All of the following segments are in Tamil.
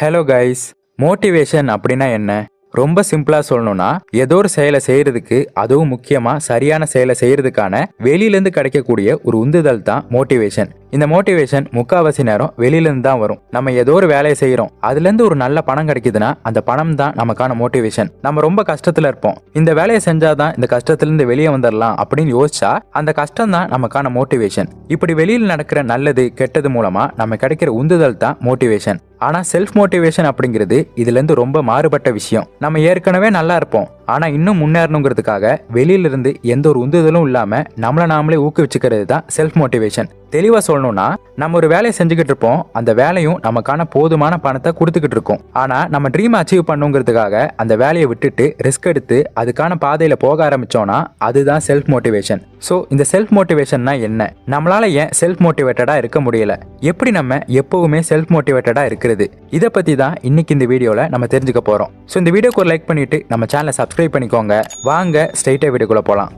ஹலோ கைஸ், மோட்டிவேஷன் அப்படின்னா என்ன? ரொம்ப சிம்பிளா சொல்லணும்னா, ஏதோ ஒரு செயலை செய்யறதுக்கு, அதுவும் முக்கியமா சரியான செயலை செய்யறதுக்கான வெளியிலேருந்து கிடைக்கக்கூடிய ஒரு உந்துதல் தான் மோட்டிவேஷன். இந்த மோட்டிவேஷன் முக்காவாசி நேரம் வெளியிலேருந்து தான் வரும். நம்ம ஏதோ ஒரு வேலையை செய்யறோம், அதுல இருந்து ஒரு நல்ல பணம் கிடைக்குதுன்னா அந்த பணம் தான் நமக்கான மோட்டிவேஷன். நம்ம ரொம்ப கஷ்டத்துல இருப்போம், இந்த வேலையை செஞ்சாதான் இந்த கஷ்டத்துல இருந்து வெளியே வந்துடலாம் அப்படின்னு யோசிச்சா அந்த கஷ்டம் தான் நமக்கான மோட்டிவேஷன். இப்படி வெளியில் நடக்கிற நல்லது கெட்டது மூலமா நம்ம கிடைக்கிற உந்துதல் தான் மோட்டிவேஷன். ஆனா செல்ஃப் மோட்டிவேஷன் அப்படிங்கிறது இதுல இருந்து ரொம்ப மாறுபட்ட விஷயம். நம்ம ஏற்கனவே நல்லா இருப்போம், ஆனா இன்னும் முன்னேறணுங்கிறதுக்காக வெளியில இருந்து எந்த ஒரு உந்துதலும் இல்லாம நம்மள நாமளே ஊக்குவிச்சுக்கிறது தான் செல்ஃப் மோட்டிவேஷன். தெளிவா சொல்லணும்னா, நம்ம ஒரு வேலையை செஞ்சுக்கிட்டு இருப்போம், அந்த வேலையும் நமக்கான போதுமான பணத்தை கொடுத்துக்கிட்டு இருக்கோம். ஆனா நம்ம ட்ரீம் அச்சீவ் பண்ணுங்கிறதுக்காக அந்த வேலையை விட்டுட்டு ரிஸ்க் எடுத்து அதுக்கான பாதையில போக ஆரம்பிச்சோம்னா அதுதான் செல்ஃப் மோட்டிவேஷன். சோ இந்த செல்ஃப் மோட்டிவேஷன்னா என்ன? நம்மளால ஏன் செல்ஃப் மோட்டிவேட்டடா இருக்க முடியல? எப்படி நம்ம எப்பவுமே செல்ஃப் மோட்டிவேட்டடா இருக்கிறது? இதை பத்தி தான் இன்னைக்கு இந்த வீடியோல நம்ம தெரிஞ்சுக்க போறோம். சோ இந்த வீடியோக்கு ஒரு லைக் பண்ணிட்டு நம்ம சேனலை சப்ஸ்கிரைப் பண்ணிக்கோங்க. வாங்க ஸ்ட்ரைட்டா வீடியோக்குள்ள போலாம்.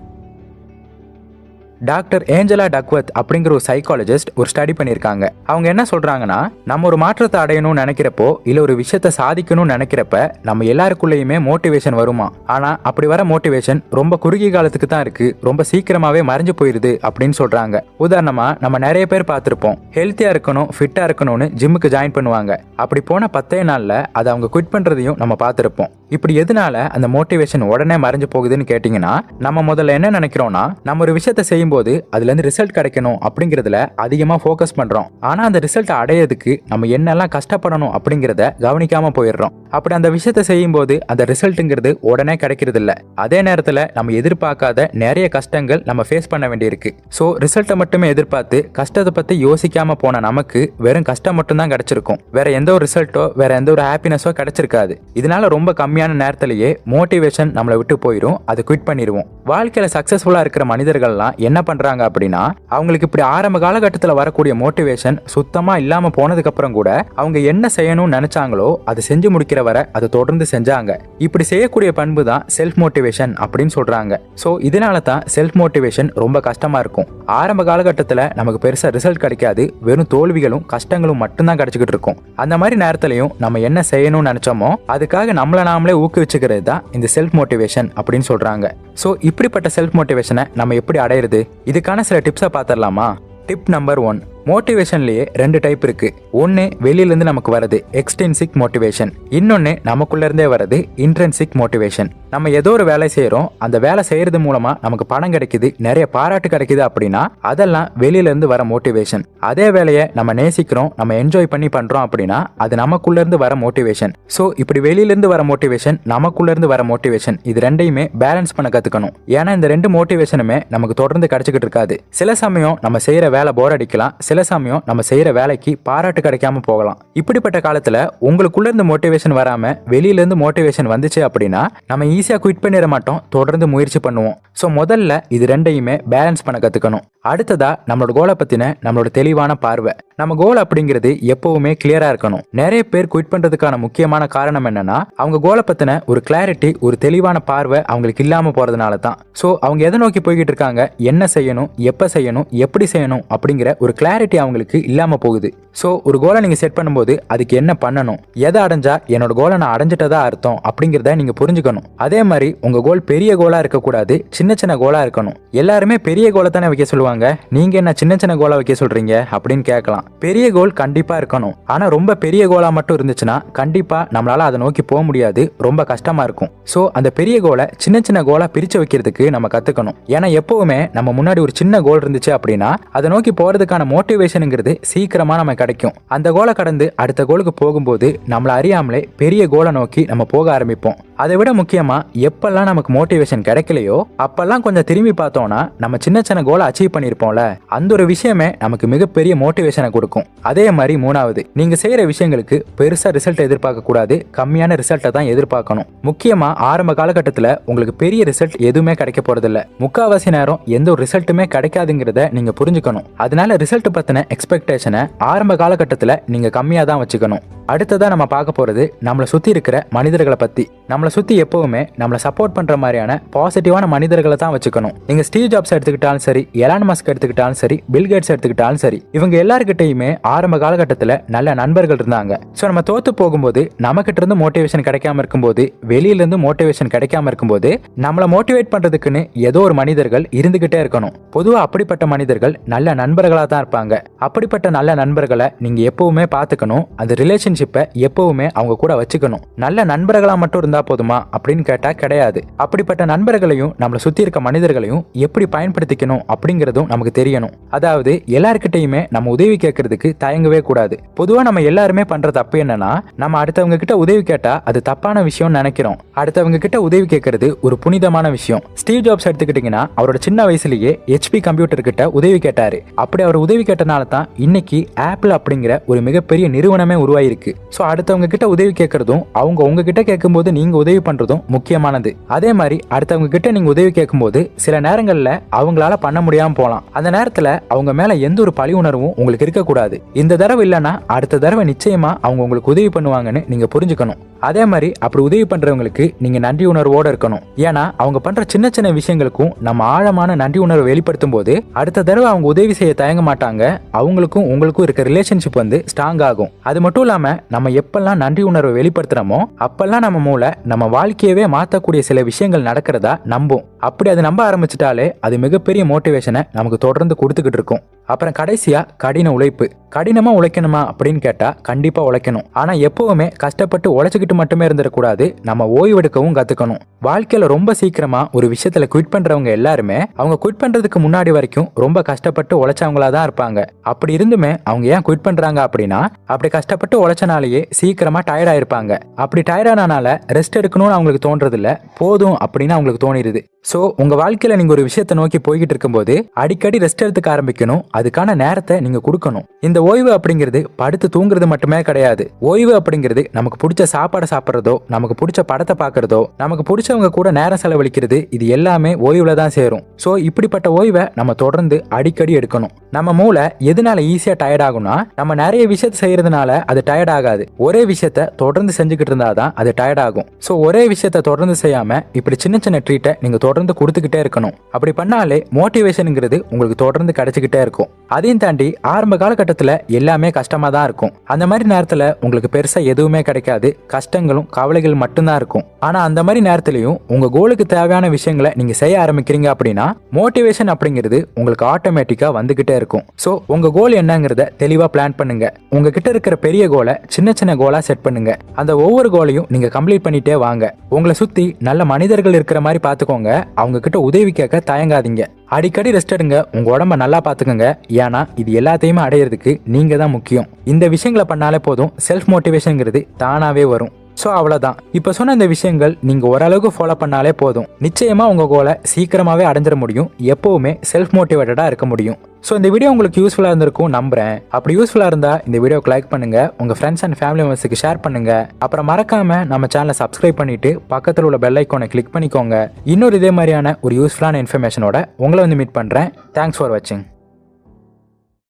டாக்டர் ஏஞ்சலா டக்வர்த் அப்படிங்கிற ஒரு சைக்காலஜிஸ்ட் ஒரு ஸ்டடி பண்ணியிருக்காங்க. அவங்க என்ன சொல்றாங்கன்னா, நம்ம ஒரு மாற்றத்தை அடையணும்னு நினைக்கிறப்போ இல்ல ஒரு விஷயத்தை சாதிக்கணும்னு நினைக்கிறப்ப நம்ம எல்லாருக்குள்ளேயுமே மோட்டிவேஷன் வருமா. ஆனா அப்படி வர மோட்டிவேஷன் ரொம்ப குறுகிய காலத்துக்கு தான் இருக்கு, ரொம்ப சீக்கிரமாவே மறைஞ்சு போயிருது அப்படின்னு சொல்றாங்க. உதாரணமா நம்ம நிறைய பேர் பார்த்திருப்போம், ஹெல்த்தியா இருக்கணும், ஃபிட்டா இருக்கணும்னு ஜிம்முக்கு ஜாயின் பண்ணுவாங்க. அப்படி போன 10 நாள்ல அதை அவங்க குவிட் பண்றதையும் நம்ம பார்த்திருப்போம். இப்படி எதனால அந்த மோட்டிவேஷன் உடனே மறைஞ்சு போகுதுன்னு கேட்டீங்கன்னா, நம்ம முதல்ல என்ன நினைக்கிறோம்னா, நம்ம ஒரு விஷயத்தை செய்யும் போது அதுல இருந்து ரிசல்ட் கிடைக்கணும் அப்படிங்கறதுல அதிகமா ஃபோக்கஸ் பண்றோம். ஆனா அந்த ரிசல்ட் அடையிறதுக்கு நம்ம என்னெல்லாம் கஷ்டப்படணும் அப்படிங்கறத கவனிக்காம போயிடுறோம். அப்படி அந்த விஷயத்தை செய்யும் போது அந்த ரிசல்ட்ங்கிறது உடனே கிடைக்கிறது இல்ல. அதே நேரத்துல நம்ம எதிர்பார்க்காத நிறைய கஷ்டங்கள் நம்ம ஃபேஸ் பண்ண வேண்டியிருக்கு. சோ ரிசல்ட்டை மட்டுமே எதிர்பார்த்து கஷ்டத்தை பத்தி யோசிக்காம போன நமக்கு வெறும் கஷ்டம் மட்டும் தான் கிடைச்சிருக்கும். வேற எந்த ஒரு ரிசல்ட்டோ வேற எந்த ஒரு ஹாப்பினஸோ கிடைச்சிருக்காது. இதனால ரொம்ப கம்மியான நேரத்திலேயே மோட்டிவேஷன் நம்மளை விட்டு போயிடும், அதை குவிட் பண்ணிடுவோம். வாழ்க்கையில சக்சஸ்ஃபுல்லா இருக்கிற மனிதர்கள்லாம் என்ன பண்றாங்க அப்படின்னா, அவங்களுக்கு இப்படி ஆரம்ப காலகட்டத்தில் வரக்கூடிய மோட்டிவேஷன் சுத்தமா இல்லாம போனதுக்கு அப்புறம் கூட அவங்க என்ன செய்யணும்னு நினைச்சாங்களோ அதை செஞ்சு முடிக்கிற வரை அதை தொடர்ந்து செஞ்சாங்க. இப்படி செய்யக்கூடிய பண்பு தான் செல்ஃப் மோட்டிவேஷன் அப்படின்னு சொல்றாங்க. சோ இதனால தான் செல்ஃப் மோட்டிவேஷன் ரொம்ப கஷ்டமா இருக்கும். ஆரம்ப காலகட்டத்தில் நமக்கு பெருசா ரிசல்ட் கிடைக்காது, வெறும் தோல்விகளும் கஷ்டங்களும் மட்டும்தான் கிடைச்சிக்கிட்டு இருக்கும். அந்த மாதிரி நேரத்திலையும் நம்ம என்ன செய்யணும்னு நினைச்சோமோ அதுக்காக நம்மள நாமளே ஊக்குவிச்சுக்கிறது தான் இந்த செல்ஃப் மோட்டிவேஷன் அப்படின்னு சொல்றாங்க. சோ இப்படிப்பட்ட செல்ஃப் மோட்டிவேஷனை நம்ம எப்படி அடையிறது? இதுக்கான சில டிப்ஸை பார்த்துடலாமா? டிப் நம்பர் 1, மோட்டிவேஷன்லயே 2 டைப் இருக்கு. ஒன்னு வெளியில இருந்து நமக்கு வருது, எக்ஸ்ட்ரின்சிக் மோட்டிவேஷன். இன்னொன்னு நமக்குள்ள இருந்தே வருது, இன்ட்ரின்சிக் மோட்டிவேஷன். நம்ம ஏதோ ஒரு வேலை செய்யறோம், அந்த வேலை செய்யறது மூலமா நமக்கு பணம் கிடைக்குது, நிறைய பாராட்டு கிடைக்குது அப்படின்னா அதெல்லாம் வெளியில இருந்து வர மோட்டிவேஷன். அதே வேலையை நம்ம நேசிக்கிறோம், நம்ம என்ஜாய் பண்ணி பண்றோம் அப்படின்னா அது நமக்குள்ள இருந்து வர மோட்டிவேஷன். சோ இப்படி வெளியில இருந்து வர மோட்டிவேஷன், நமக்குள்ள இருந்து வர மோட்டிவேஷன், இது ரெண்டையுமே பேலன்ஸ் பண்ண கத்துக்கணும். ஏன்னா இந்த 2 மோட்டிவேஷனுமே நமக்கு தொடர்ந்து கிடைச்சிக்கிட்டு இருக்காது. சில சமயம் நம்ம செய்யற வேலை போர் அடிக்கலாம், சில சமயம் நம்ம செய்யற வேலைக்கு பாராட்டு கிடைக்காம போகலாம். இப்படிப்பட்ட காலத்துல உங்களுக்குள்ள இருந்து மோட்டிவேஷன் வராம வெளியில இருந்து மோட்டிவேஷன் வந்துச்சு அப்படின்னா நம்ம ஈஸியா குவிட் பண்ணிட மாட்டோம், தொடர்ந்து முயற்சி பண்ணுவோம். சோ முதல்ல இது ரெண்டையுமே பேலன்ஸ் பண்ண கத்துக்கணும். அடுத்ததா நம்மளோட கோலை பத்தின நம்மளோட தெளிவான பார்வை. நம்ம கோல் அப்படிங்கிறது எப்பவுமே கிளியரா இருக்கணும். நிறைய பேர் குவிட் பண்றதுக்கான முக்கியமான காரணம் என்னன்னா, அவங்க கோலை பத்தின ஒரு கிளாரிட்டி, ஒரு தெளிவான பார்வை அவங்களுக்கு இல்லாம போறதுனால தான். சோ அவங்க எதை நோக்கி போய்கிட்டு இருக்காங்க, என்ன செய்யணும், எப்ப செய்யணும், எப்படி செய்யணும் அப்படிங்கிற ஒரு கிளாரிட்டி அவங்களுக்கு இல்லாம போகுது. சோ ஒரு கோலை நீங்க செட் பண்ணும்போது அதுக்கு என்ன பண்ணணும், எதை அடைஞ்சா என்னோட கோலை நான் அடைஞ்சிட்டதா அர்த்தம் அப்படிங்கிறத நீங்க புரிஞ்சுக்கணும். அதே மாதிரி உங்க கோல் பெரிய கோலா இருக்கக்கூடாது, சின்ன சின்ன கோலா இருக்கணும். எல்லாருமே பெரிய கோலை தானே வைக்க சொல்லுவாங்க, நீங்க என்ன சின்ன சின்ன கோலா வைக்க சொல்றீங்க அப்படின்னு கேட்கலாம். பெரிய கோல் கண்டிப்பா இருக்கணும், ஆனா ரொம்ப பெரிய கோலா மட்டும் இருந்துச்சுன்னா கண்டிப்பா நம்மளால அதை நோக்கி போக முடியாது, ரொம்ப கஷ்டமா இருக்கும். சோ அந்த பெரிய கோலை சின்ன சின்ன கோலா பிரிச்சு வைக்கிறதுக்கு நம்ம கத்துக்கணும். ஏன்னா எப்பவுமே நம்ம முன்னாடி ஒரு சின்ன கோல் இருந்துச்சு அப்படின்னா அதை நோக்கி போறதுக்கான மோட்டிவேஷனுங்கிறது சீக்கிரமா நம்ம கிடைக்கும். அந்த கோலை கடந்து அடுத்த கோலுக்கு போகும்போது நம்மள அறியாமலே பெரிய கோலை நோக்கி நம்ம போக ஆரம்பிப்போம். அதை விட முக்கியமா எப்பெல்லாம் நமக்கு மோட்டிவேஷன் கிடைக்கலையோ அப்பெல்லாம் கொஞ்சம் திரும்பி பார்த்தோம்னா நம்ம சின்ன சின்ன கோலை அச்சீவ் பண்ணிருப்போம்ல, அந்த ஒரு விஷயமே நமக்கு மிகப்பெரிய மோட்டிவேஷனை கொடுக்கும். அதே மாதிரி 3வது, நீங்க செய்யற விஷயங்களுக்கு பெருசா ரிசல்ட் எதிர்பார்க்க கூடாது, கம்மியான ரிசல்ட்டை தான் எதிர்பார்க்கணும். முக்கியமா ஆரம்ப காலகட்டத்துல உங்களுக்கு பெரிய ரிசல்ட் எதுவுமே கிடைக்க போறது இல்ல. முக்காவாசி நேரம் எந்த ஒரு ரிசல்ட்டுமே கிடைக்காதுங்கிறத நீங்க புரிஞ்சுக்கணும். அதனால ரிசல்ட் பத்தின எக்ஸ்பெக்டேஷனை ஆரம்ப காலகட்டத்தில் நீங்க கம்மியாக தான் வச்சுக்கணும். அடுத்ததான் நம்ம பார்க்க போறது நம்மளை சுத்தி இருக்கிற மனிதர்களை பத்தி. நம்மளை சுத்தி எப்பவுமே நம்மளை சப்போர்ட் பண்ற மாதிரியான பாசிட்டிவான மனிதர்களை தான் வச்சுக்கணும். நீங்க ஸ்டீவ் ஜாப்ஸ் எடுத்துக்கிட்டாலும் சரி, எலான் மஸ்க் எடுத்துக்கிட்டாலும் சரி, பில் கேட்ஸ் எடுத்துக்கிட்டாலும் சரி, இவங்க எல்லாருக்கிட்டையுமே ஆரம்ப காலகட்டத்தில் நல்ல நண்பர்கள் இருந்தாங்க. ஸோ நம்ம தோத்து போகும்போது நமக்கிட்ட இருந்து மோட்டிவேஷன் கிடைக்காம இருக்கும்போது, வெளியில இருந்து மோட்டிவேஷன் கிடைக்காம இருக்கும்போது, நம்மளை மோட்டிவேட் பண்றதுக்குன்னு ஏதோ ஒரு மனிதர்கள் இருந்துகிட்டே இருக்கணும். பொதுவாக அப்படிப்பட்ட மனிதர்கள் நல்ல நண்பர்களா தான் இருப்பாங்க. அப்படிப்பட்ட நல்ல நண்பர்களை நீங்க எப்பவுமே பார்த்துக்கணும். அந்த ரிலேஷன்ஷிப்பை எப்பவுமே அவங்க கூட வச்சுக்கணும். நல்ல நண்பர்களா மட்டும் இருந்தா போதுமா அப்படின்னு கேட்டா கிடையாது. அப்படிப்பட்ட நண்பர்களையும் நம்மளை சுத்தி இருக்க மனிதர்களையும் எப்படி பயன்படுத்திக்கணும் அப்படிங்கறதும் நமக்கு தெரியணும். அதாவது எல்லார்கிட்டையுமே நம்ம உதவி கேட்கறதுக்கு தயங்கவே கூடாது. பொதுவா நம்ம எல்லாருமே பண்ற தப்பு என்னன்னா, நம்ம அடுத்தவங்க கிட்ட உதவி கேட்டா அது தப்பான விஷயம் நினைக்கிறோம். அடுத்தவங்க கிட்ட உதவி கேட்கறது ஒரு புனிதமான விஷயம். ஸ்டீவ் ஜாப்ஸ் எடுத்துக்கிட்டீங்கன்னா அவரோட சின்ன வயசுலயே HP கம்ப்யூட்டர் கிட்ட உதவி கேட்டாரு. அப்படி அவர் உதவி கேட்டனால தான் இன்னைக்கு ஆப்பிள் அப்படிங்கிற ஒரு மிகப்பெரிய நிறுவனமே உருவாயிருக்கு. சோ அடுத்தவங்க கிட்ட உதவி கேட்கறதும் அவங்க உங்ககிட்ட கேட்கும்போது நீங்க உதவி பண்றதும் முக்கியமானது. அதே மாதிரி அடுத்தவங்க கிட்ட நீங்க உதவி கேட்கும்போது சில நேரங்கள்ல அவங்களால பண்ண முடியாம போலாம். அந்த நேரத்துல அவங்க மேல எந்த ஒரு பழி உணர்வும் உங்களுக்கு இருக்கக்கூடாது. இந்த தடவை இல்லைன்னா அடுத்த தடவை நிச்சயமா அவங்க உங்களுக்கு உதவி பண்ணுவாங்கன்னு நீங்க புரிஞ்சுக்கணும். அதே மாதிரி அப்படி உதவி பண்றவங்களுக்கு நீங்க நன்றி உணர்வோட இருக்கணும். ஏன்னா அவங்க பண்ற சின்ன சின்ன விஷயங்களுக்கும் நம்ம ஆழமான நன்றி உணர்வை வெளிப்படுத்தும் போது அடுத்த தடவை அவங்க உதவி செய்ய தயங்க மாட்டாங்க. அவங்களுக்கும் உங்களுக்கும் இருக்க ரிலேஷன்ஷிப் ஸ்ட்ராங் ஆகும். அது மட்டும் இல்லாம நம்ம எப்பெல்லாம் நன்றி உணர்வை வெளிப்படுத்துறோமோ அப்பெல்லாம் நம்ம மூளை நம்ம வாழ்க்கையவே மாற்றக்கூடிய சில விஷயங்கள் நடக்கிறதா நம்பும். அப்படி அது நம்ப ஆரம்பிச்சிட்டாலே அது மிகப்பெரிய மோட்டிவேஷனை நமக்கு தொடர்ந்து கொடுத்துக்கிட்டு இருக்கும். அப்புறம் கடைசியா கடின உழைப்பு. கடினமா உழைக்கணுமா அப்படின்னு கேட்டா கண்டிப்பா உழைக்கணும். ஆனா எப்பவுமே கஷ்டப்பட்டு உழைச்சுக்கிட்டு மட்டுமே இருந்துடக்கூடாது. நம்ம ஓய்வெடுக்கவும் கத்துக்கணும். வாழ்க்கையில ரொம்ப சீக்கிரமா ஒரு விஷயத்துல குவிட் பண்றவங்க எல்லாருமே அவங்க குவிட் பண்றதுக்கு முன்னாடி வரைக்கும் ரொம்ப கஷ்டப்பட்டு உழைச்சவங்களா தான் இருப்பாங்க. அப்படி இருந்துமே அவங்க ஏன் குவிட் பண்றாங்க அப்படின்னா, அப்படி கஷ்டப்பட்டு உழைச்சனாலேயே சீக்கிரமா டயர்ட் ஆயிருப்பாங்க. அப்படி டயர்டானால ரெஸ்ட் எடுக்கணும்னு அவங்களுக்கு தோன்றது இல்ல, போதும் அப்படின்னு அவங்களுக்கு தோணிடுது. சோ உங்க வாழ்க்கையில நீங்க ஒரு விஷயத்தை நோக்கி போய்கிட்டு இருக்கும்போது அடிக்கடி ரெஸ்ட் எடுத்துக்க ஆரம்பிக்கணும். அதுக்கான நேரத்தை நீங்க கொடுக்கணும். இந்த ஓய்வு அப்படிங்கிறது படுத்து தூங்குறது மட்டுமே கிடையாது. ஓய்வு அப்படிங்கிறது நமக்கு பிடிச்ச சாப்பாடை சாப்பிட்றதோ, நமக்கு பிடிச்ச படத்தை பார்க்கறதோ, நமக்கு பிடிச்சவங்க கூட நேரம் செலவழிக்கிறது, இது எல்லாமே ஓய்வுல தான் சேரும். சோ இப்படிப்பட்ட ஓய்வை நம்ம தொடர்ந்து அடிக்கடி எடுக்கணும். நம்ம மூளை எதனால ஈஸியா டயர்ட் ஆகும்னா, நம்ம நிறைய விஷயத்தை செய்யறதுனால அது டயர்ட் ஆகாது. ஒரே விஷயத்த தொடர்ந்து செஞ்சுக்கிட்டு இருந்தாதான் அது டயர்ட் ஆகும். சோ ஒரே விஷயத்த தொடர்ந்து செய்யாம இப்படி சின்ன சின்ன ட்ரீட்டை நீங்க தொடர்ந்து கொடுத்துக்கிட்டே இருக்கணும். அப்படி பண்ணாலே மோட்டிவேஷன்ங்கிறது உங்களுக்கு தொடர்ந்து கிடைச்சிக்கிட்டே இருக்கும். அதையும் தாண்டி ஆரம்ப காலகட்டத்தில் எல்லாமே கஷ்டமா தான் இருக்கும். அந்த மாதிரி நேரத்தில் உங்களுக்கு பெருசா எதுவுமே கிடைக்காது. கஷ்டங்களும் கவலைகள் மட்டும்தான் இருக்கும். ஆனா அந்த மாதிரி நேரத்திலையும் உங்க கோலுக்கு தேவையான விஷயங்களை நீங்க செய்ய ஆரம்பிக்கிறீங்க அப்படின்னா மோட்டிவேஷன் அப்படிங்கிறது உங்களுக்கு ஆட்டோமேட்டிக்கா வந்துகிட்டே இருக்கும். சோ உங்க கோல் என்னங்கிறத தெளிவா பிளான் பண்ணுங்க. உங்ககிட்ட இருக்கிற பெரிய கோலை சின்ன சின்ன கோலா செட் பண்ணுங்க. அந்த ஒவ்வொரு கோலையும் நீங்க கம்ப்ளீட் பண்ணிட்டே வாங்க. உங்களை சுத்தி நல்ல மனிதர்கள் இருக்கிற மாதிரி பாத்துக்கோங்க. அவங்க கிட்ட உதவி கேட்க தயங்காதீங்க. அடிக்கடி ரெஸ்ட் எடுங்க. உங்க உடம்ப நல்லா பாத்துக்கோங்க. ஏன்னா இது எல்லாத்தையுமே அடையிறதுக்கு நீங்க தான் முக்கியம். இந்த விஷயங்களை பண்ணாலே போதும், செல்ஃப் மோட்டிவேஷன்ங்கிறது தானாவே வரும். சோ அவ்வளவுதான். இப்ப சொன்ன இந்த விஷயங்கள் நீங்க ஓரளவுக்கு ஃபாலோ பண்ணாலே போதும். நிச்சயமா உங்க கோலை சீக்கிரமாவே அடைஞ்சிட முடியும். எப்பவுமே செல்ஃப் மோட்டிவேட்டடா இருக்க முடியும். ஸோ இந்த வீடியோ உங்களுக்கு யூஸ்ஃபுல்லாக இருந்திருக்கும் நம்புறேன். அப்படி யூஸ்ஃபுல்லாக இருந்தால் இந்த வீடியோக்கு லைக் பண்ணுங்க, உங்கள் ஃப்ரெண்ட்ஸ் அண்ட் ஃபேமிலி மெம்பர்ஸுக்கு ஷேர் பண்ணுங்க. அப்புறம் மறக்காம நம்ம சேனலை சப்ஸ்கிரைப் பண்ணிட்டு பக்கத்தில் உள்ள பெல் ஐக்கானை கிளிக் பண்ணிக்கோங்க. இன்னொரு இதே மாதிரியான ஒரு யூஸ்ஃபுல்லான இன்ஃபர்மேஷனோட உங்களை மீட் பண்ணுறேன். தேங்க்ஸ் ஃபார் வாட்சிங்.